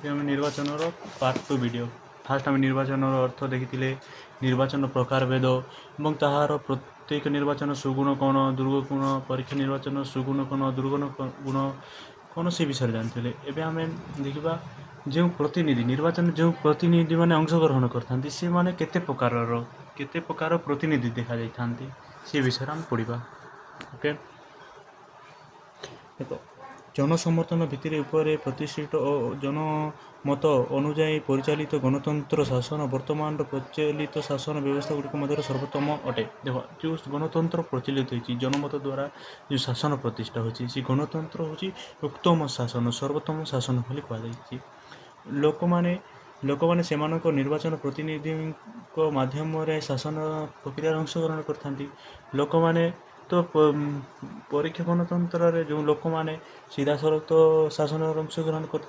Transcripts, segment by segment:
आम निर्वाचन part 2 video fast आम निर्वाचन अर्थ देखी निर्वाचन प्रकार भेद और ताहार प्रत्येक निर्वाचन सुगुण कौन दुर्गुण परीक्षा निर्वाचन सुगुण कौन दुर्गुण गुण कौन से विषय जानते एवं आम देखा जो प्रतिनिधि निर्वाचन जो प्रतिनिधि मैंने अंशग्रहण करते से मैंने केते प्रकार प्रतिनिधि देखा जाती से विषय आम पढ़ा। ओके देखो जनसमर्थन भित्तिर उपरे प्रतिष्ठित और जनमत अनुजाई परिचालित गणतंत्र शासन वर्तमान प्रचलित शासन व्यवस्था गुड़िक मध्य सर्वोत्तम अटे। देख जो गणतंत्र प्रचलित होती जनमत द्वारा जो शासन प्रतिष्ठा होती से गणतंत्र हूँ उत्तम शासन सर्वोत्तम शासन बोली कहुई। लोक मैंने से निर्वाचन प्रतिनिधि माध्यम शासन प्रक्रिया अंशग्रहण करते लोक मैंने तो परीक्षा गणतंत्र जो लोक मैंने सीधा सड़क तो शासन अंशग्रहण कर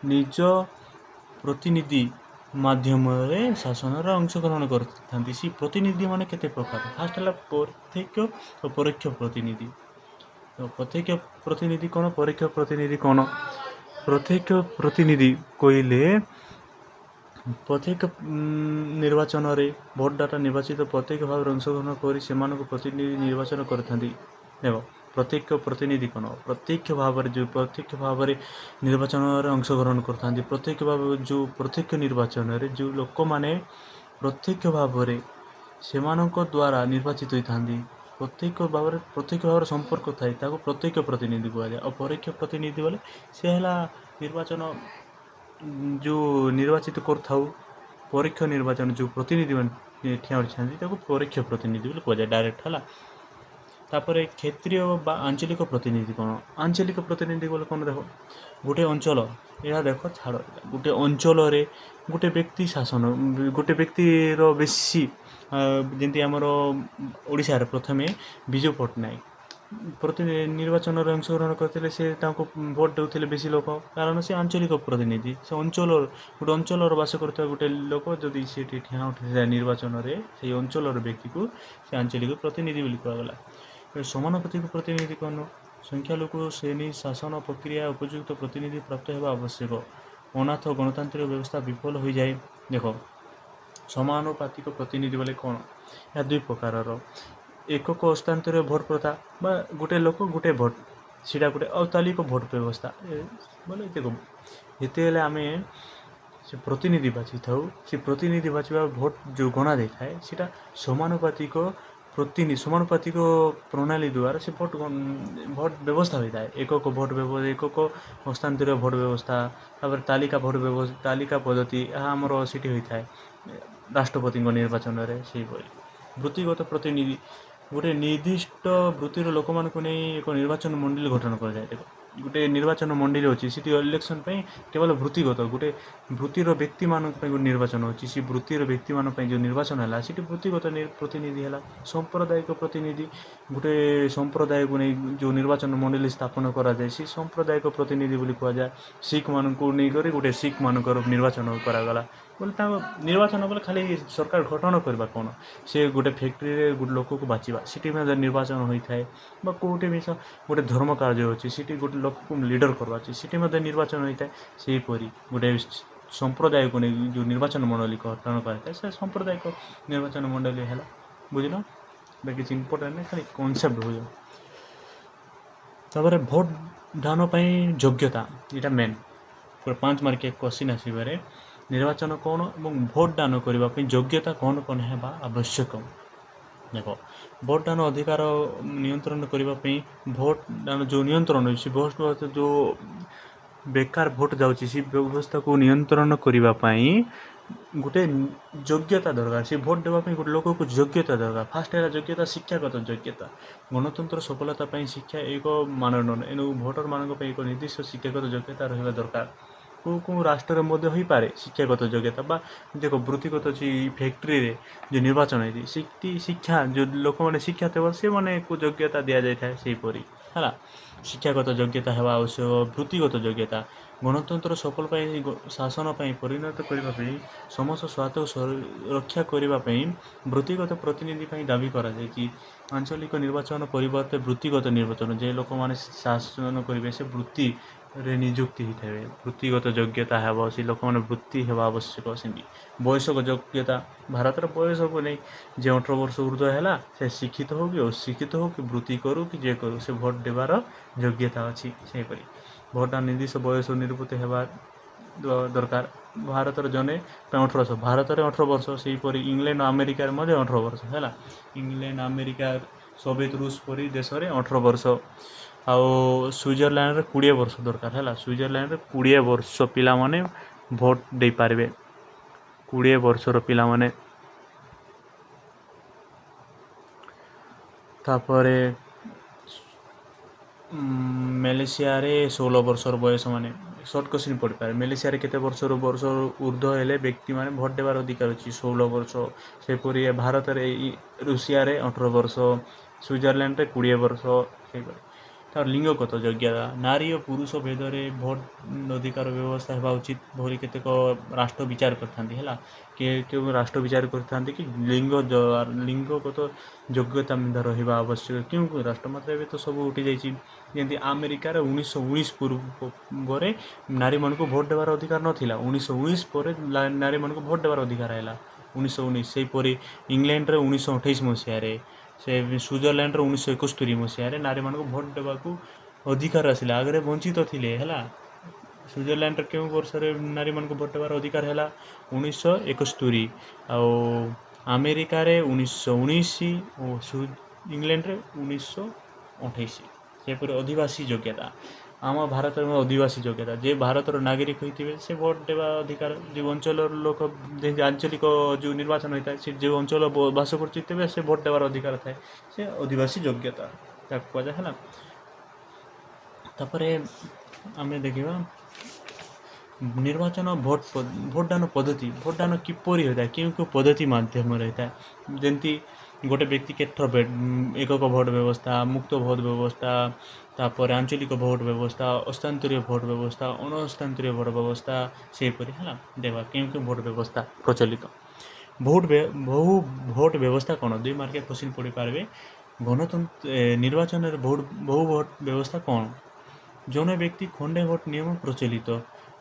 निज प्रतिनिधि माध्यम शासन अंशग्रहण करते सी प्रतिनिधि माने केते प्रकार फास्ट है प्रत्यक्ष और परोक्ष प्रतिनिधि। तो प्रत्यक्ष प्रतिनिधि कौन परोक्ष प्रतिनिधि कौन प्रत्यक्ष प्रतिनिधि कहले प्रत्येक निर्वाचन रे भोट डाटा निर्वाचित प्रत्येक भाव अंशग्रहण कर प्रतिनिधि निर्वाचन करते। देख प्रत्येक प्रतिनिधि कौन प्रत्यक्ष भाव जो प्रत्यक्ष भाव निर्वाचन अंशग्रहण करते प्रत्येक भाव जो प्रत्यक्ष निर्वाचन रे जो लोक मैंने प्रत्यक्ष भाव से द्वारा निर्वाचित होता प्रत्यक्ष भाव संपर्क थाए प्रत्यक्ष प्रतिनिधि कहुए और परोक्ष प्रतिनिधि बोले से है निर्वाचन जो निर्वाचित कर परोक्ष निर्वाचन जो प्रतिनिधि मैंने ठिया परोक्ष प्रतिनिधि बोली कहुए डायरेक्ट है। तापर क्षेत्रीय आंचलिक प्रतिनिधि कौन आंचलिक प्रतिनिधि बोले कौन देख गोटे अंचल यह देख छाड़ गोटे अंचल गोटे व्यक्ति शासन गोटे व्यक्तिर बेसी जमी आमर ओडिशा रे प्रथमे विजु पट्टनायक प्रति निर्वाचन अंशग्रहण करते से भोट देते बेसी लोक कारण से आंचलिक प्रतिनिधि से अंचल गोटे अंचल बास करता गोटे लोक जदि से ठिया उठे निर्वाचन से अंचल व्यक्ति को से आंचलिक प्रतिनिधि बोली कहगला। समानुपातिक प्रतिनिधि कौन संख्यालघु श्रेणी शासन प्रक्रिया उपयुक्त प्रतिनिधि प्राप्त होगा आवश्यक अनाथ गणतांत्रिक व्यवस्था विफल हो जाए। देख समानुपातिक प्रतिनिधि बोले कौन या दुई प्रकार एकक हस्तांतर भोट प्रथा बा गोटे लोक गोटे भोट सीटा गोटे अतालिक भोट व्यवस्था बोले देख जिते आम से प्रतिनिधि बाची था से प्रतिनिधि बाछा भोट जो गणा दे थाए सीटा समानुपातिक प्रतिनिधि समानुपातिक प्रणाली द्वारा से भोट व्यवस्था होता है एकक भोट व्यवस्था एकक हस्तांतर भोट व्यवस्था तालिका भोट व्यवस्था तालिका पद्धति यह आमर सीटी होता है राष्ट्रपति निर्वाचन से वृत्तिगत प्रतिनिधि गोटे निर्दिष्ट वृत्तिर लोक मानक नहीं एक निर्वाचन मंडली गठन कर जाए। गोटे निर्वाचन मंडली अच्छी सी इलेक्शन केवल वृत्तिगत गोटे वृत्तिर व्यक्ति मानक निर्वाचन अच्छी सी वृत्तिर व्यक्ति मान जो निर्वाचन है सी वृत्तिगत प्रतिनिधि है। सांप्रदायिक प्रतिनिधि गोटे संप्रदाय को नहीं जो निर्वाचन मंडली स्थापन कराए सी सांप्रदायिक प्रतिनिधि बोली कहुए सिख मान को लेकर गोटे सिख मानक निर्वाचन करागला बोले निर्वाचन बोले खाली सरकार गठन करवा कौन से गोटे फैक्ट्री गोटे लोक को बाछा सीटी निर्वाचन होता है कौटे भी गोटे धर्म कार्य अच्छी सीटी गोटे लोक को लीडर करवा सीटी निर्वाचन होता है से परी गोटे संप्रदाय को नहीं जो निर्वाचन मंडली गठन कराए से सांप्रदायिक निर्वाचन मंडली है बुझल किसी इंपोर्टेंट नहीं खाली कॉन्सेप्ट बुझ। तापर भोट दान योग्यता यहाँ मेन 5 मार्क क्वेश्चन आसवे निर्वाचन कौन और भोट दान करने योग्यता कौन कौन है आवश्यक। देख भोट दान अधिकार नियंत्रण करने भोट दान जो नियंत्रण होती भोट जो बेकार भोट जाऊँगी व्यवस्था को नियंत्रण करने गोटे योग्यता दरकार से भोट देवाई गोटे लोक को योग्यता दरकार। फास्ट है योग्यता शिक्षागत योग्यता गणतंत्र सफलता शिक्षा एक मानदंड एणु भोटर मानक एक निर्दिष्ट शिक्षागत योग्यता रहा दरकार को राष्ट्र मध्य हो पारे शिक्षागत योग्यता बा देख वृत्तिगत फैक्ट्री रे जो निर्वाचन होती शिक्षा जो लोक मैंने शिक्षा थे से मैंने को योग्यता दि जाए से परी है शिक्षागत योग्यता है आवश्यक। वृत्तिगत योग्यता गणतंत्र सफल शासन परिणत करने समस्त स्वार्थ रक्षा करने वृत्तिगत प्रतिनिधि दाबी करा आंचलिक निर्वाचन परिवर्ते वृत्तिगत निर्वाचन जे लोक मैंने शासन करेंगे से वृत्ति ରେ ନିଯୁକ୍ତି ହେଇଥାଏ ବୃତ୍ତିଗତ ଯୋଗ୍ୟତା ହେବ ସେ ଲୋକମାନେ ବୃତ୍ତି ହେବା ଆବଶ୍ୟକ। ସେମିତି ବୟସକ ଯୋଗ୍ୟତା ଭାରତର ବୟସକୁ ନେଇ ଯେ 18 ବର୍ଷ ଉର୍ଦ୍ଧ୍ୱ ହେଲା ସେ ଶିକ୍ଷିତ ହେଉ କି ଅଶିକ୍ଷିତ ହେଉ କି ବୃତ୍ତି କରୁ କି ଯେ କରୁ ସେ ଭୋଟ ଦେବାର ଯୋଗ୍ୟତା ଅଛି। ସେହିପରି ଭୋଟଟା ନିର୍ଦ୍ଦିଷ୍ଟ ବୟସ ନିରୂପିତ ହେବା ଦରକାର। ଭାରତର ଜଣେ 18 ଭାରତରେ 18 ବର୍ଷ ସେହିପରି ଇଂଲଣ୍ଡ ଆମେରିକାରେ ମଧ୍ୟ 18 ବର୍ଷ ହେଲା। ଇଂଲଣ୍ଡ ଆମେରିକା ସୋଭିଏତ ରୁଷ ପରି ଦେଶରେ 18 ବର୍ଷ ଆଉ ସୁଇଜରଲ୍ୟାଣ୍ଡରେ 20 ବର୍ଷ ଦରକାର ହେଲା। ସୁଇଜରଲ୍ୟାଣ୍ଡରେ 20 ବର୍ଷ ପିଲାମାନେ ଭୋଟ ଦେଇପାରିବେ। 20 ବର୍ଷର ପିଲାମାନେ। ତାପରେ ମାଲେସିଆରେ 16 ବର୍ଷର ବୟସ ମାନେ ସର୍ଟ କୋଶ୍ଚିନ୍ ପଡ଼ିପାରେ। ମାଲେସିଆରେ କେତେ ବର୍ଷ ଉର୍ଦ୍ଧ୍ୱ ହେଲେ ବ୍ୟକ୍ତିମାନେ ଭୋଟ ଦେବାର ଅଧିକାର ଅଛି? 16 ବର୍ଷ। ସେପରି ଭାରତରେ ରୁଷିଆରେ 18 ବର୍ଷ, ସୁଇଜରଲ୍ୟାଣ୍ଡରେ 20 ବର୍ଷ। ସେହିପରି ତାର ଲିଙ୍ଗଗତ ଯୋଗ୍ୟତା ନାରୀ ଓ ପୁରୁଷ ଭେଦରେ ଭୋଟ ଅଧିକାର ବ୍ୟବସ୍ଥା ହେବା ଉଚିତ ବୋଲି କେତେକ ରାଷ୍ଟ୍ର ବିଚାର କରିଥାନ୍ତି ହେଲା। କେଉଁ ରାଷ୍ଟ୍ର ବିଚାର କରିଥାନ୍ତି କି ଲିଙ୍ଗଗତ ଯୋଗ୍ୟତା ରହିବା ଆବଶ୍ୟକ। କେଉଁ ରାଷ୍ଟ୍ର ମାତ୍ର ଏବେ ତ ସବୁ ଉଠିଯାଇଛି। ଯେମିତି ଆମେରିକାରେ 1919 ପୂର୍ବରେ ନାରୀମାନଙ୍କୁ ଭୋଟ ଦେବାର ଅଧିକାର ନଥିଲା। 1919 ପରେ ନାରୀମାନଙ୍କୁ ଭୋଟ ଦେବାର ଅଧିକାର ହେଲା 1919। ସେହିପରି ଇଂଲଣ୍ଡରେ 1928 ମସିହାରେ, ସେ ସୁଇଜରଲ୍ୟାଣ୍ଡର 1971 ମସିହାରେ ନାରୀମାନଙ୍କୁ ଭୋଟ ଦେବାକୁ ଅଧିକାର ଆସିଲା। ଆଗରେ ବଞ୍ଚିତ ଥିଲେ ହେଲା। ସୁଇଜରଲ୍ୟାଣ୍ଡରେ କେଉଁ ବର୍ଷରେ ନାରୀମାନଙ୍କୁ ଭୋଟ ଦେବାର ଅଧିକାର ହେଲା? 1971। ଆଉ ଆମେରିକାରେ 1919 ଓ ଇଂଲଣ୍ଡରେ 1928। ସେପରି ଅଧିବାସୀ ଯୋଗ୍ୟତା ଆମ ଭାରତରେ ଅଧିବାସୀ ଯୋଗ୍ୟତା ଯେ ଭାରତର ନାଗରିକ ହୋଇଥିବେ ସେ ଭୋଟ ଦେବା ଅଧିକାର। ଯେଉଁ ଅଞ୍ଚଳର ଲୋକ ଆଞ୍ଚଳିକ ଯେଉଁ ନିର୍ବାଚନ ହୋଇଥାଏ ସେ ଯେଉଁ ଅଞ୍ଚଳ ବାସ କରୁଥିବେ ସେ ଭୋଟ ଦେବାର ଅଧିକାର ଥାଏ। ସେ ଅଧିବାସୀ ଯୋଗ୍ୟତା ତାକୁ କୁହାଯାଏ ହେଲା। ତାପରେ ଆମେ ଦେଖିବା ନିର୍ବାଚନ ଭୋଟଦାନ ପଦ୍ଧତି। ଭୋଟଦାନ କିପରି ହୋଇଥାଏ? କେଉଁ କେଉଁ ପଦ୍ଧତି ମାଧ୍ୟମରେ ହୋଇଥାଏ? ଯେମିତି ଗୋଟେ ବ୍ୟକ୍ତି କେତେଥର ଏକକ ଭୋଟ ବ୍ୟବସ୍ଥା, ମୁକ୍ତ ଭୋଟ ବ୍ୟବସ୍ଥା, ତାପରେ ଆଞ୍ଚଳିକ ଭୋଟ ବ୍ୟବସ୍ଥା, ଅସ୍ଥାନ୍ତରୀୟ ଭୋଟ ବ୍ୟବସ୍ଥା, ଅଣଅସ୍ଥାନ୍ତରୀୟ ଭୋଟ ବ୍ୟବସ୍ଥା ସେହିପରି ହେଲା। ଦେବା କେଉଁ କେଉଁ ଭୋଟ ବ୍ୟବସ୍ଥା ପ୍ରଚଳିତ? ବହୁ ଭୋଟ ବ୍ୟବସ୍ଥା କ'ଣ? 2 ମାର୍କିଆ କୋଶ୍ଚିନ୍ ପଡ଼ିପାରିବେ। ନିର୍ବାଚନରେ ବହୁ ଭୋଟ ବ୍ୟବସ୍ଥା କ'ଣ? ଜଣେ ବ୍ୟକ୍ତି ଖଣ୍ଡେ ଭୋଟ ନିୟମ ପ୍ରଚଳିତ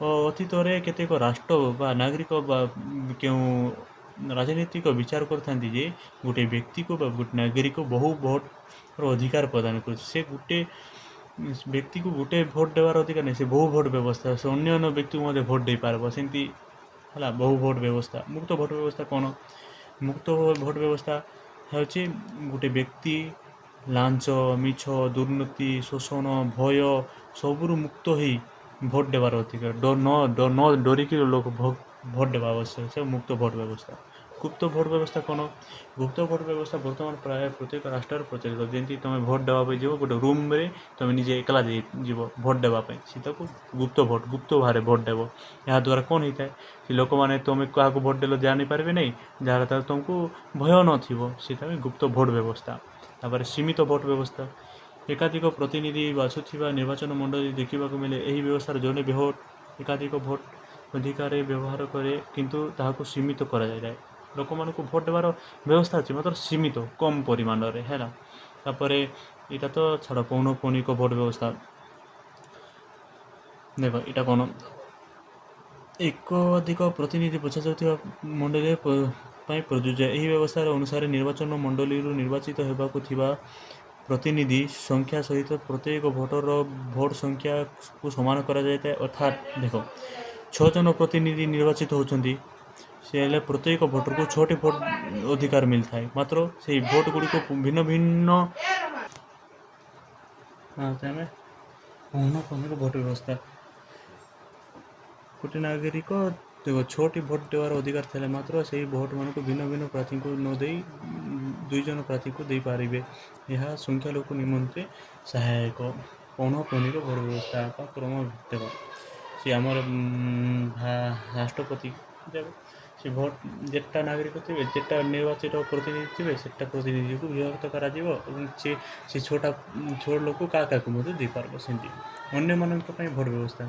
ଓ ଅତୀତରେ କେତେକ ରାଷ୍ଟ୍ର ବା ନାଗରିକ ବା କେଉଁ ରାଜନୈତିକ ବିଚାର କରିଥାନ୍ତି ଯେ ଗୋଟେ ବ୍ୟକ୍ତିକୁ ବା ଗୋଟେ ନାଗରିକ ବହୁ ଭୋଟର ଅଧିକାର ପ୍ରଦାନ କରୁଛି। ସେ ଗୋଟେ ବ୍ୟକ୍ତିକୁ ଗୋଟେ ଭୋଟ ଦେବାର ଅଧିକାର ନାହିଁ, ସେ ବହୁ ଭୋଟ ବ୍ୟବସ୍ଥା, ସେ ଅନ୍ୟ ବ୍ୟକ୍ତିକୁ ମଧ୍ୟ ଭୋଟ ଦେଇପାରିବ ସେମିତି ହେଲା। ବହୁ ଭୋଟ ବ୍ୟବସ୍ଥା। ମୁକ୍ତ ଭୋଟ ବ୍ୟବସ୍ଥା କ'ଣ? ମୁକ୍ତ ଭୋଟ ବ୍ୟବସ୍ଥା ହେଉଛି ଗୋଟେ ବ୍ୟକ୍ତି ଲାଞ୍ଚ, ମିଛ, ଦୁର୍ନୀତି, ଶୋଷଣ, ଭୟ ସବୁରୁ ମୁକ୍ତ ହୋଇ ଭୋଟ ଦେବାର ଅଧିକାର। ନ ଡରିକି ଲୋକ ଭୋଟ ଦେବା ଆବଶ୍ୟକ। ସେ ମୁକ୍ତ ଭୋଟ ବ୍ୟବସ୍ଥା। ଗୁପ୍ତ ଭୋଟ ବ୍ୟବସ୍ଥା କ'ଣ? ଗୁପ୍ତ ଭୋଟ ବ୍ୟବସ୍ଥା ବର୍ତ୍ତମାନ ପ୍ରାୟ ପ୍ରତ୍ୟେକ ରାଷ୍ଟ୍ରରେ ପ୍ରଚଳିତ। ଯେମିତି ତୁମେ ଭୋଟ ଦେବା ପାଇଁ ଯିବ ଗୋଟେ ରୁମ୍ରେ ତୁମେ ନିଜେ ଏକଲା ଯିବ ଭୋଟ ଦେବା ପାଇଁ, ସେଟାକୁ ଗୁପ୍ତ ଭାବରେ ଭୋଟ ଦେବ। ଏହାଦ୍ୱାରା କ'ଣ ହେଇଥାଏ? ସେ ଲୋକମାନେ ତୁମେ କାହାକୁ ଭୋଟ ଦେଲେ ଜାଣିପାରିବେ ନାହିଁ, ଯାହାର ଦ୍ୱାରା ତୁମକୁ ଭୟ ନଥିବ, ସେଟା ବି ଗୁପ୍ତ ଭୋଟ ବ୍ୟବସ୍ଥା। ତାପରେ ସୀମିତ ଭୋଟ ବ୍ୟବସ୍ଥା। ଏକାଧିକ ପ୍ରତିନିଧି ବାଛୁଥିବା ନିର୍ବାଚନ ମଣ୍ଡଳୀ ଦେଖିବାକୁ ମିଳେ। ଏହି ବ୍ୟବସ୍ଥାରେ ଜଣେ ଭୋଟ ଏକାଧିକ ଭୋଟ ଅଧିକାର ବ୍ୟବହାର କରେ, କିନ୍ତୁ ତାହାକୁ ସୀମିତ କରାଯାଇଥାଏ। ଲୋକମାନଙ୍କୁ ଭୋଟ ଦେବାର ବ୍ୟବସ୍ଥା ଅଛି ମାତ୍ର ସୀମିତ କମ୍ ପରିମାଣରେ ହେଲା। ତାପରେ ଏଇଟା ତ ଛାଡ଼ ପୌନଃପୁନିକ ଭୋଟ ବ୍ୟବସ୍ଥା। ଦେଖ ଏଇଟା କ'ଣ? ଏକାଧିକ ପ୍ରତିନିଧି ବଛାଯାଉଥିବା ମଣ୍ଡଳୀ ପାଇଁ ପ୍ରଯୁଜ୍ୟ। ଏହି ବ୍ୟବସ୍ଥାର ଅନୁସାରେ ନିର୍ବାଚନ ମଣ୍ଡଳୀରୁ ନିର୍ବାଚିତ ହେବାକୁ ଥିବା ପ୍ରତିନିଧି ସଂଖ୍ୟା ସହିତ ପ୍ରତ୍ୟେକ ଭୋଟର ଭୋଟ ସଂଖ୍ୟାକୁ ସମାନ କରାଯାଇଥାଏ। ଅର୍ଥାତ୍ ଦେଖ 6 ଜଣ ପ୍ରତିନିଧି ନିର୍ବାଚିତ ହେଉଛନ୍ତି, ସେ ହେଲେ ପ୍ରତ୍ୟେକ ଭୋଟରକୁ 6ଟି ଭୋଟ ଅଧିକାର ମିଳିଥାଏ। ମାତ୍ର ସେହି ଭୋଟ ଗୁଡ଼ିକୁ ଭିନ୍ନ ଭିନ୍ନ ପୌନଃପୁନିକ ଭୋଟ ବ୍ୟବସ୍ଥା। ଗୋଟେ ନାଗରିକ 6ଟି ଭୋଟ ଦେବାର ଅଧିକାର ଥିଲେ ମାତ୍ର ସେହି ଭୋଟମାନଙ୍କୁ ଭିନ୍ନ ଭିନ୍ନ ପ୍ରାର୍ଥୀଙ୍କୁ ନ ଦେଇ 2 ଜଣ ପ୍ରାର୍ଥୀଙ୍କୁ ଦେଇପାରିବେ। ଏହା ସଂଖ୍ୟାଲଘୁ ନିମନ୍ତେ ସହାୟକ। ପୌନଃପୁନିକ ଭୋଟ ବ୍ୟବସ୍ଥା ବା କ୍ରମ ଦେବ। ସେ ଆମର ରାଷ୍ଟ୍ରପତି ଦେବ। ସେ ଭୋଟ ଯେତେଟା ନାଗରିକ ଥିବେ, ଯେତେଟା ନିର୍ବାଚିତ ପ୍ରତିନିଧି ଥିବେ, ସେଟା ପ୍ରତିନିଧିକୁ ବିଭକ୍ତ କରାଯିବ ଏବଂ ସେ 6 ଲୋକ କାହାକୁ ମଧ୍ୟ ଦେଇପାରିବ। ସେମିତି ଅନ୍ୟମାନଙ୍କ ପାଇଁ ଭୋଟ ବ୍ୟବସ୍ଥା।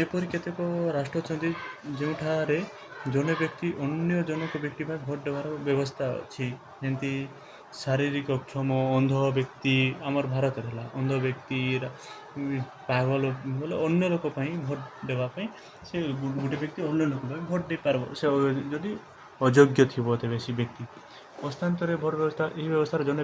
ଏପରି କେତେକ ରାଷ୍ଟ୍ର ଅଛନ୍ତି ଯେଉଁଠାରେ ଜଣେ ବ୍ୟକ୍ତି ଅନ୍ୟ ଜଣକ ବ୍ୟକ୍ତି ପାଇଁ ଭୋଟ ଦେବାର ବ୍ୟବସ୍ଥା ଅଛି। ଯେମିତି ଶାରୀରିକ କ୍ଷମ ଅନ୍ଧ ବ୍ୟକ୍ତି ଆମର ଭାରତରେ ହେଲା ଅନ୍ଧ ବ୍ୟକ୍ତି ପାଗଳ ବୋଲେ ଅନ୍ୟ ଲୋକ ପାଇଁ ଭୋଟ ଦେବା ପାଇଁ ସେ ଗୋଟେ ବ୍ୟକ୍ତି ଅନ୍ୟ ଲୋକ ପାଇଁ ଭୋଟ ଦେଇପାରିବ ସେ ଯଦି ଅଯୋଗ୍ୟ ଥିବ ତେବେ ସେ ବ୍ୟକ୍ତି ହସ୍ତାନ୍ତରରେ ଭୋଟ ବ୍ୟବସ୍ଥା ଏହି ବ୍ୟବସ୍ଥାରେ ଜଣେ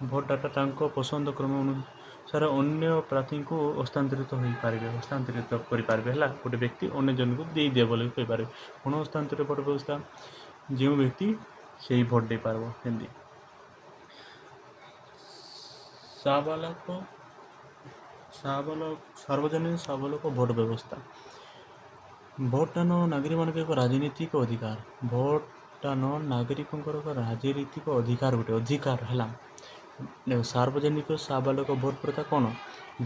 ଭୋଟଦାତା ତାଙ୍କ ପସନ୍ଦ କ୍ରମ ଅନୁସାରେ ଅନ୍ୟ ପ୍ରାର୍ଥୀଙ୍କୁ ହସ୍ତାନ୍ତରିତ କରିପାରିବେ ହେଲା ଗୋଟେ ବ୍ୟକ୍ତି ଅନ୍ୟ ଜଣଙ୍କୁ ଦେଇଦିଏ ବୋଲି କହିପାରିବେ ଗଣ ହସ୍ତାନ୍ତର ଭୋଟ ବ୍ୟବସ୍ଥା ଯେଉଁ ବ୍ୟକ୍ତି ସେହି ଭୋଟ ଦେଇପାରିବ ସେମିତି ସାର୍ବଜନୀନ ସାବଲକ ଭୋଟ ବ୍ୟବସ୍ଥା ଭୋଟଦାନ ନାଗରିକମାନଙ୍କ ଏକ ରାଜନୈତିକ ଅଧିକାର ଭୋଟଦାନ ନାଗରିକଙ୍କର ଏକ ରାଜନୈତିକ ଅଧିକାର ଗୋଟେ ଅଧିକାର ହେଲା ସାର୍ବଜନିକ ସାବାଲକ ଭୋଟ ପ୍ରଥା କ'ଣ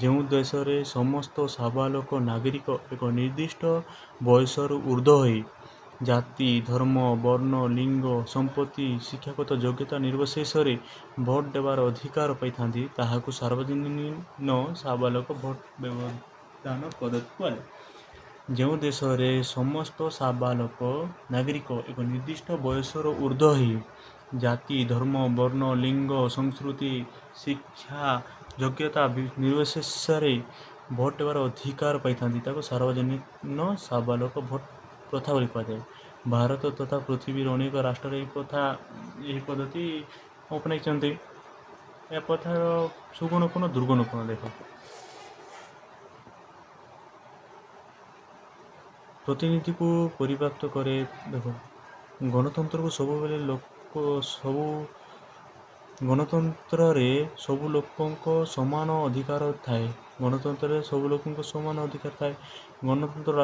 ଯେଉଁ ଦେଶରେ ସମସ୍ତ ସାବାଲକ ନାଗରିକ ଏକ ନିର୍ଦ୍ଦିଷ୍ଟ ବୟସରୁ ଉର୍ଦ୍ଧ୍ୱ ହୋଇ ଜାତି ଧର୍ମ ବର୍ଣ୍ଣ ଲିଙ୍ଗ ସମ୍ପତ୍ତି ଶିକ୍ଷାଗତ ଯୋଗ୍ୟତା ନିର୍ବିଶେଷରେ ଭୋଟ ଦେବାର ଅଧିକାର ପାଇଥାନ୍ତି ତାହାକୁ ସାର୍ବଜନୀନ ସାବାଲକ ଭୋଟ ବ୍ୟବଧାନ ପଦ୍ଧତି କୁହାଯାଏ ଯେଉଁ ଦେଶରେ ସମସ୍ତ ସାବାଲକ ନାଗରିକ ଏକ ନିର୍ଦ୍ଦିଷ୍ଟ ବୟସର ଉର୍ଦ୍ଧ୍ୱ ହୋଇ ଜାତି ଧର୍ମ ବର୍ଣ୍ଣ ଲିଙ୍ଗ ସଂସ୍କୃତି ଶିକ୍ଷା ଯୋଗ୍ୟତା ନିର୍ବିଶେଷରେ ଭୋଟ ଦେବାର ଅଧିକାର ପାଇଥାନ୍ତି ତାକୁ ସାର୍ବଜନୀନ ସାବାଲକ ଭୋଟ ପ୍ରଥା ବୋଲି କୁହାଯାଏ ଭାରତ ତଥା ପୃଥିବୀର ଅନେକ ରାଷ୍ଟ୍ରରେ ଏହି ପଦ୍ଧତି ଅପଣାଇଛନ୍ତି ଏହା ପ୍ରଥାର ସୁଗୁଣ କ'ଣ ଦୁର୍ଗୁଣ କ'ଣ ଦେଖ ପ୍ରତିନିଧିକୁ ପରିବ୍ୟାପ୍ତ କରେ ଦେଖ ଗଣତନ୍ତ୍ରକୁ ସବୁବେଳେ ଗଣତନ୍ତ୍ରରେ ସବୁ ଲୋକଙ୍କ ସମାନ ଅଧିକାର ଥାଏ ଗଣତନ୍ତ୍ରରେ ସବୁ ଲୋକଙ୍କ ସମାନ ଅଧିକାର ଥାଏ ଗଣତନ୍ତ୍ର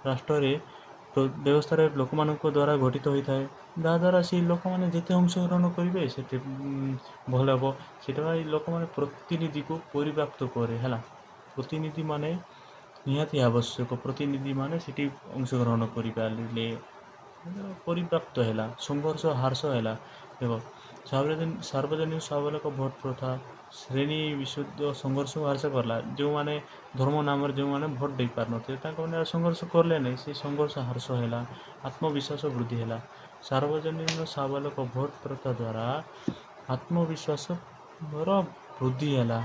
ରାଷ୍ଟ୍ରରେ ବ୍ୟବସ୍ଥାରେ ଲୋକମାନଙ୍କ ଦ୍ୱାରା ଗଠିତ ହୋଇଥାଏ ଯାହାଦ୍ୱାରା ସେ ଲୋକମାନେ ଯେତେ ଅଂଶଗ୍ରହଣ କରିବେ ସେତେ ଭଲ ହେବ ସେଇଟା ଲୋକମାନେ ପ୍ରତିନିଧିକୁ ପରିବ୍ୟାପ୍ତ କରେ ହେଲା ପ୍ରତିନିଧି ମାନେ ନିହାତି ଆବଶ୍ୟକ ପ୍ରତିନିଧି ମାନେ ସେଠି ଅଂଶଗ୍ରହଣ କରିପାରିଲେ ପରିବ୍ୟାପ୍ତ ହେଲା ସଂଘର୍ଷ ହ୍ରାସ ହେଲା ଦେଖ ସାର୍ବଜନୀନ ସାବଲକ ଭୋଟ ପ୍ରଥା ଶ୍ରେଣୀ ବିଶୁଦ୍ଧ ସଂଘର୍ଷ ହ୍ରାସ କଲା ଯେଉଁମାନେ ଧର୍ମ ନାମରେ ଯେଉଁମାନେ ଭୋଟ ଦେଇପାରିନଥିଲେ ତାଙ୍କମାନେ ସଂଘର୍ଷ କଲେ ନାହିଁ ସେ ସଂଘର୍ଷ ହ୍ରାସ ହେଲା ଆତ୍ମବିଶ୍ୱାସ ବୃଦ୍ଧି ହେଲା ସାର୍ବଜନୀନ ସାବଲକ ଭୋଟ ପ୍ରଥା ଦ୍ୱାରା ଆତ୍ମବିଶ୍ୱାସର ବୃଦ୍ଧି ହେଲା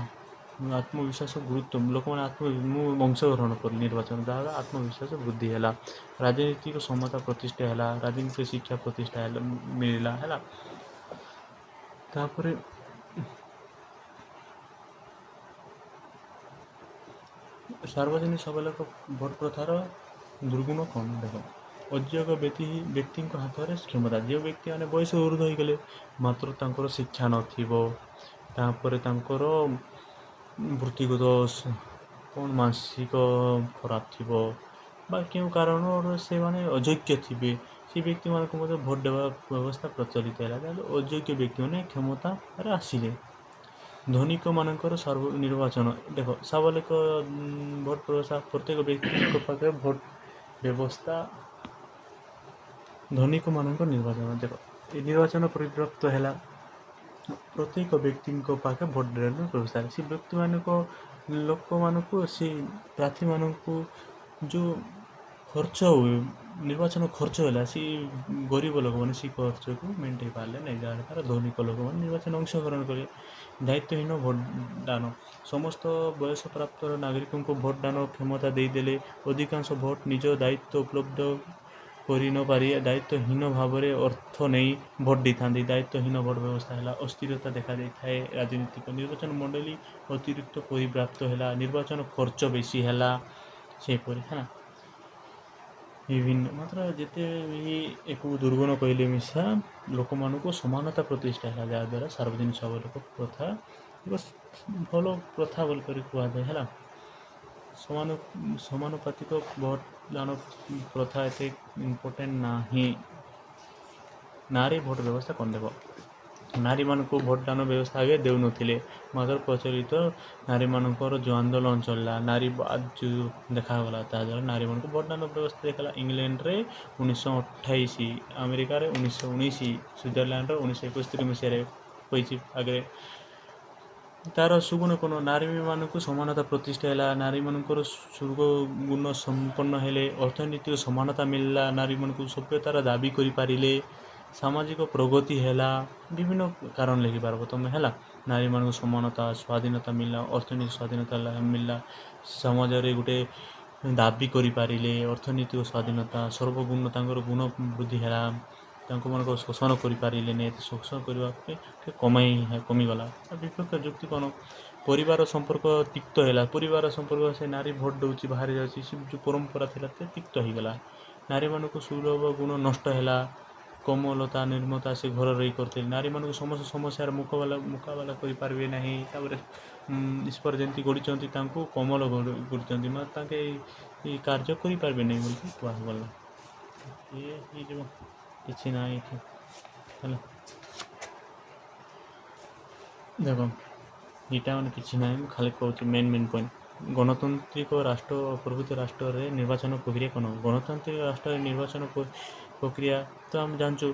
ଆତ୍ମବିଶ୍ୱାସ ଗୁରୁତ୍ୱ ଲୋକମାନେ ମୁଁ ଅଂଶଗ୍ରହଣ କଲି ନିର୍ବାଚନ ଦ୍ୱାରା ଆତ୍ମବିଶ୍ୱାସ ବୃଦ୍ଧି ହେଲା ରାଜନୈତିକ ସମତା ପ୍ରତିଷ୍ଠା ହେଲା ରାଜନୈତିକ ଶିକ୍ଷା ପ୍ରତିଷ୍ଠା ହେଲା ମିଳିଲା ହେଲା ତାପରେ ସାର୍ବଜନୀନ ସାବଲକ ଭୋଟ ପ୍ରଥାର ଦୁର୍ଗୁଣ କ'ଣ ଦେଖ ଅଯୋଗ୍ୟ ବ୍ୟକ୍ତିଙ୍କ ହାତରେ କ୍ଷମତା ଯେଉଁ ବ୍ୟକ୍ତିମାନେ ବୟସ ଉର୍ଦ୍ଧ୍ୱ ହୋଇଗଲେ ମାତ୍ର ତାଙ୍କର ଶିକ୍ଷା ନଥିବ ତାପରେ ତାଙ୍କର ବୃତ୍ତିଗତ କ'ଣ ମାନସିକ ଖରାପ ଥିବ ବା କେଉଁ କାରଣରୁ ସେମାନେ ଅଯୋଗ୍ୟ ଥିବେ ସେ ବ୍ୟକ୍ତିମାନଙ୍କୁ ମଧ୍ୟ ଭୋଟ ଦେବା ବ୍ୟବସ୍ଥା ପ୍ରଚଳିତ ହେଲା ତାହେଲେ ଅଯୋଗ୍ୟ ବ୍ୟକ୍ତିମାନେ କ୍ଷମତାରେ ଆସିଲେ ଧନିକମାନଙ୍କର ନିର୍ବାଚନ ଦେଖ ସାବଲକ ଭୋଟ ବ୍ୟବସ୍ଥା ପ୍ରତ୍ୟେକ ବ୍ୟକ୍ତିଙ୍କ ପାଖରେ ଭୋଟ ବ୍ୟବସ୍ଥା ଧନିକମାନଙ୍କ ନିର୍ବାଚନ ଦେଖ ଏ ନିର୍ବାଚନ ପରିବ୍ୟାପ୍ତ ହେଲା ପ୍ରତ୍ୟେକ ବ୍ୟକ୍ତିଙ୍କ ପାଖେ ଭୋଟ ଦେବାର ବ୍ୟବସ୍ଥା ସେ ଲୋକମାନଙ୍କୁ ସେ ପ୍ରାର୍ଥୀମାନଙ୍କୁ ଯେଉଁ ଖର୍ଚ୍ଚ ହୁଏ ନିର୍ବାଚନ ଖର୍ଚ୍ଚ ହେଲା ସେ ଗରିବ ଲୋକମାନେ ସେ ଖର୍ଚ୍ଚକୁ ମେଣ୍ଟେଇ ପାରିଲେ ନାହିଁ ଯାହାଦ୍ୱାରା ଧନିକ ଲୋକମାନେ ନିର୍ବାଚନ ଅଂଶଗ୍ରହଣ କଲେ ଦାୟିତ୍ୱହୀନ ଭୋଟ ଦାନ ସମସ୍ତ ବୟସପ୍ରାପ୍ତ ନାଗରିକଙ୍କୁ ଭୋଟ ଦାନ କ୍ଷମତା ଦେଇଦେଲେ ଅଧିକାଂଶ ଭୋଟ ନିଜ ଦାୟିତ୍ୱ ଉପଲବ୍ଧ କରି ନପାରି ଦାୟିତ୍ୱହୀନ ଭାବରେ ଅର୍ଥ ନେଇ ଭୋଟ ଦେଇଥାନ୍ତି ଦାୟିତ୍ୱହୀନ ଭୋଟ ବ୍ୟବସ୍ଥା ହେଲା ଅସ୍ଥିରତା ଦେଖାଯାଇଥାଏ ରାଜନୈତିକ ନିର୍ବାଚନ ମଣ୍ଡଳୀ ଅତିରିକ୍ତ ପରିବ୍ୟାପ୍ତ ହେଲା ନିର୍ବାଚନ ଖର୍ଚ୍ଚ ବେଶୀ ହେଲା ସେହିପରି ହେଲା ବିଭିନ୍ନ ମାତ୍ର ଯେତେ ଏକ ଦୁର୍ଗୁଣ କହିଲେ ମିଶା ଲୋକମାନଙ୍କୁ ସମାନତା ପ୍ରତିଷ୍ଠା ହେଲା ଯାହାଦ୍ୱାରା ସାର୍ବଜନୀନ ସାବଲକ ପ୍ରଥା ଏକ ଭଲ ପ୍ରଥା ବୋଲିକରି କୁହାଯାଏ ହେଲା ସମାନୁପାତିକ ଭୋଟ ଦାନ ପ୍ରଥା ଏତେ ଇମ୍ପୋର୍ଟାଣ୍ଟ ନାହିଁ ନାରୀ ଭୋଟ ବ୍ୟବସ୍ଥା କ'ଣ ଦେବ ନାରୀମାନଙ୍କୁ ଭୋଟ ଦାନ ବ୍ୟବସ୍ଥା ଆଗେ ଦେଉନଥିଲେ ମାତ୍ର ପ୍ରଚଳିତ ନାରୀମାନଙ୍କର ଯେଉଁ ଆନ୍ଦୋଳନ ଚଳିଲା ନାରୀ ଯେଉଁ ଦେଖାଗଲା ତାଦ୍ୱାରା ନାରୀମାନଙ୍କୁ ଭୋଟ ଦାନ ବ୍ୟବସ୍ଥା ଦେଖାଗଲା ଇଂଲଣ୍ଡରେ 1928 ଆମେରିକାରେ 1919 ସୁଇଜରଲ୍ୟାଣ୍ଡର 1971 ମସିହାରେ ହୋଇଛି ଆଗରେ ତାର ସୁଗୁଣ କ'ଣ ନାରୀମାନଙ୍କୁ ସମାନତା ପ୍ରତିଷ୍ଠା ହେଲା ନାରୀମାନଙ୍କର ସୁଯୋଗ ଗୁଣ ସମ୍ପନ୍ନ ହେଲେ ଅର୍ଥନୀତିକ ସମାନତା ମିଳିଲା ନାରୀମାନଙ୍କୁ ସଭ୍ୟତାର ଦାବି କରିପାରିଲେ ସାମାଜିକ ପ୍ରଗତି ହେଲା, ବିଭିନ୍ନ କାରଣ ଲେଖିପାରିବ ତୁମେ ହେଲା। ନାରୀମାନଙ୍କୁ ସମାନତା ସ୍ୱାଧୀନତା ମିଳିଲା, ଅର୍ଥନୀତି ସ୍ୱାଧୀନତା ମିଳିଲା, ସମାଜରେ ଗୋଟେ ଦାବି କରିପାରିଲେ, ଅର୍ଥନୈତିକ ସ୍ୱାଧୀନତା, ସର୍ବଗୁଣ ତାଙ୍କର ଗୁଣ ବୃଦ୍ଧି ହେଲା, ତାଙ୍କୁ ମାନଙ୍କ ଶୋଷଣ କରିପାରିଲେନି, ଶୋଷଣ କରିବା ପାଇଁ କମିଗଲା। ବିପକ୍ଷ ଯୁକ୍ତି କ'ଣ? ପରିବାର ସମ୍ପର୍କ ତିକ୍ତ ହେଲା, ପରିବାର ସମ୍ପର୍କ ସେ ନାରୀ ଭୋଟ ଦେଉଛି ବାହାରି ଯାଉଛି, ସେ ଯେଉଁ ପରମ୍ପରା ଥିଲା ସେ ତିକ୍ତ ହୋଇଗଲା। ନାରୀମାନଙ୍କୁ ସୁଲଭ ଗୁଣ ନଷ୍ଟ ହେଲା, କୋମଲତା ନିର୍ମତା ସେ ଘର ରହି କରୁଥିଲେ, ନାରୀମାନଙ୍କୁ ସମସ୍ତ ସମସ୍ୟାର ମୁକାବିଲା କରିପାରିବେ ନାହିଁ। ତାପରେ ଈଶ୍ୱର ଯେମିତି ଗଢ଼ିଛନ୍ତି ତାଙ୍କୁ କୋମଳ ଗଢ଼ିଛନ୍ତି, ତାଙ୍କେ ଏଇ କାର୍ଯ୍ୟ କରିପାରିବେ ନାହିଁ ବୋଲି କୁହାଗଲା। ଇଏ ହେଇଯିବ, କିଛି ନାହିଁ ଏଠି ହେଲା। ଦେଖ ଏଇଟା ମାନେ କିଛି ନାହିଁ, ମୁଁ ଖାଲି କହୁଛି ମେନ୍ ପଏଣ୍ଟ। ଗଣତାନ୍ତ୍ରିକ ରାଷ୍ଟ୍ର ଓ ପ୍ରଭୃତ ରାଷ୍ଟ୍ରରେ ନିର୍ବାଚନ ପ୍ରକ୍ରିୟା କ'ଣ? ଗଣତାନ୍ତ୍ରିକ ରାଷ୍ଟ୍ରରେ ନିର୍ବାଚନ ପ୍ରକ୍ରିୟା ତ ଆମେ ଜାଣିଛୁ,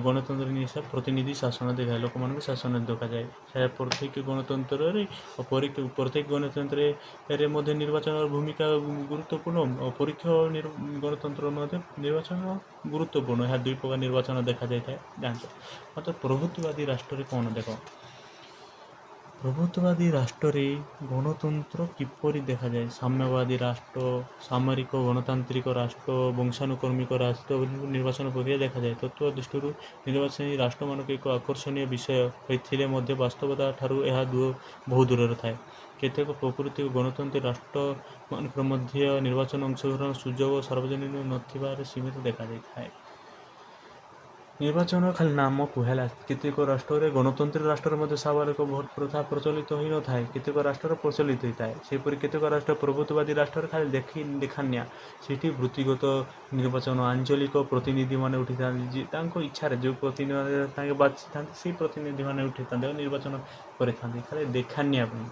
ଗଣତନ୍ତ୍ର ନିଶା ପ୍ରତିନିଧି ଶାସନ ଦେଖାଏ, ଲୋକମାନଙ୍କୁ ଶାସନ ଦେଖାଯାଏ। ସେ ପ୍ରତ୍ୟେକ ଗଣତନ୍ତ୍ରରେ ପ୍ରତ୍ୟେକ ଗଣତନ୍ତ୍ରରେ ମଧ୍ୟ ନିର୍ବାଚନର ଭୂମିକା ଗୁରୁତ୍ୱପୂର୍ଣ୍ଣ, ଅପରୋକ୍ଷ ଗଣତନ୍ତ୍ର ମଧ୍ୟ ନିର୍ବାଚନ ଗୁରୁତ୍ୱପୂର୍ଣ୍ଣ। ଏହା ଦୁଇ ପ୍ରକାର ନିର୍ବାଚନ ଦେଖାଯାଇଥାଏ ଜାଣିଛ। ମାତ୍ର ପ୍ରଭୁତ୍ୱବାଦୀ ରାଷ୍ଟ୍ରରେ କ'ଣ ଦେଖ, ପ୍ରଭୁତ୍ୱବାଦୀ ରାଷ୍ଟ୍ରରେ ଗଣତନ୍ତ୍ର କିପରି ଦେଖାଯାଏ? ସାମ୍ୟବାଦୀ ରାଷ୍ଟ୍ର, ସାମରିକ ଗଣତାନ୍ତ୍ରିକ ରାଷ୍ଟ୍ର, ବଂଶାନୁକ୍ରମିକ ରାଷ୍ଟ୍ର ନିର୍ବାଚନ ପ୍ରକ୍ରିୟା ଦେଖାଯାଏ। ତତ୍ତ୍ୱ ଦୃଷ୍ଟିରୁ ନିର୍ବାଚନୀ ରାଷ୍ଟ୍ରମାନଙ୍କ ଏକ ଆକର୍ଷଣୀୟ ବିଷୟ ହୋଇଥିଲେ ମଧ୍ୟ ବାସ୍ତବତା ଠାରୁ ଏହା ବହୁ ଦୂରରେ ଥାଏ। କେତେକ ପ୍ରକୃତିକ ଗଣତାନ୍ତ୍ରିକ ରାଷ୍ଟ୍ରମାନଙ୍କର ମଧ୍ୟ ନିର୍ବାଚନ ଅଂଶଗ୍ରହଣ ସୁଯୋଗ ସାର୍ବଜନୀନ ନଥିବାରେ ସୀମିତ ଦେଖାଯାଇଥାଏ। ନିର୍ବାଚନ ଖାଲି ନାମକୁ ହେଲା। କେତେକ ରାଷ୍ଟ୍ରରେ ଗଣତାନ୍ତ୍ରିକ ରାଷ୍ଟ୍ରରେ ମଧ୍ୟ ସାବାଳିକ ଭୋଟ ପ୍ରଥା ପ୍ରଚଳିତ ହୋଇନଥାଏ, କେତେକ ରାଷ୍ଟ୍ରରେ ପ୍ରଚଳିତ ହୋଇଥାଏ। ସେହିପରି କେତେକ ରାଷ୍ଟ୍ର ପ୍ରଭୁତ୍ୱବାଦୀ ରାଷ୍ଟ୍ରରେ ଖାଲି ଦେଖାଣିଆ, ସେଠି ବୃତ୍ତିଗତ ନିର୍ବାଚନ, ଆଞ୍ଚଳିକ ପ୍ରତିନିଧିମାନେ ଉଠିଥାନ୍ତି, ତାଙ୍କ ଇଚ୍ଛାରେ ଯେଉଁ ପ୍ରତିନିଧି ତାଙ୍କେ ବାଛିଥାନ୍ତି ସେଇ ପ୍ରତିନିଧିମାନେ ଉଠିଥାନ୍ତି ଆଉ ନିର୍ବାଚନ କରିଥାନ୍ତି, ଖାଲି ଦେଖାଣିଆ ପାଇଁ।